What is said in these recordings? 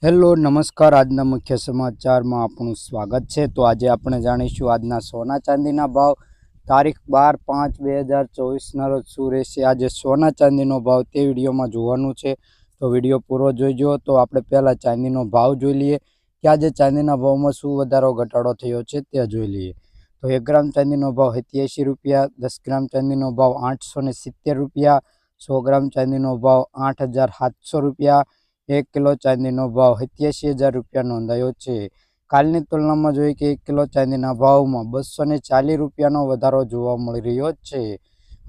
Hello નમસ્કાર। આજના મુખ્ય સમાચારમાં આપણું સ્વાગત છે। તો આજે આપણે જાણીશું આજના સોના ચાંદીના ભાવ તારીખ 12/5/2024 રોજ શું રહેશે આજે સોના ચાંદીનો ભાવ તે વિડીયોમાં જોવાનું છે। તો વિડીયો પૂરો જોઈજો। તો આપણે પહેલાં ચાંદીનો ભાવ જોઈ લઈએ કે આજે ચાંદીના ભાવમાં શું વધારો ઘટાડો થયો છે તે જોઈ લઈએ। તો 1 ગ્રામ ચાંદીનો ભાવ 87 રૂપિયા, 10 ગ્રામ ચાંદીનો ભાવ 870 રૂપિયા, 100 ગ્રામ ચાંદીનો ભાવ 8700 રૂપિયા, 1 કિલો ચાંદીનો ભાવ 87,000 રૂપિયા નોંધાયો છે। કાલની તુલનામાં જોઈએ કે 1 કિલો ચાંદીના ભાવમાં 240 રૂપિયાનો વધારો જોવા મળી રહ્યો છે।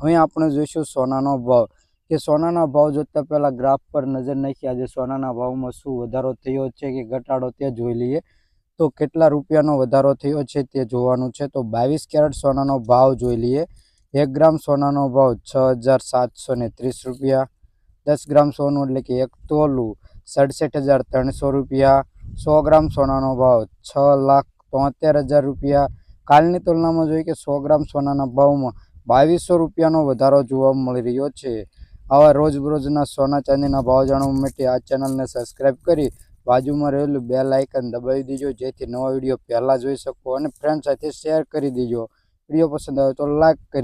હવે આપણે જોઈશું સોનાનો ભાવ કે સોનાના ભાવ જોતા પહેલા ગ્રાફ પર નજર નાખી આજે સોનાના ભાવમાં શું વધારો થયો છે કે ઘટાડો તે જોઈ લઈએ। તો કેટલા રૂપિયાનો વધારો થયો છે તે જોવાનું છે। તો 22 કેરેટ સોનાનો ભાવ જોઈ લઈએ। 1 ગ્રામ સોનાનો ભાવ 6,730 રૂપિયા, 10 ગ્રામ સોનું એટલે કે 1 તોલું 67,300 રૂપિયા, 100 ગ્રામ સોનાનો ભાવ 6,73,000 રૂપિયા। કાલની તુલનામાં જોઈએ કે 100 ગ્રામ સોનાના ભાવમાં 2200 રૂપિયાનો વધારો જોવા મળી રહ્યો છે। આવા રોજબરોજના સોના ચાંદીના ભાવ જાણવા માટે આ ચેનલને સબસ્ક્રાઈબ કરી બાજુમાં રહેલું બેલ આઇકન દબાવી દેજો જેથી નવા વિડીયો પહેલાં જોઈ શકો અને ફ્રેન્ડ સાથે શેર કરી દેજો। વિડીયો પસંદ આવે તો લાઈક કરી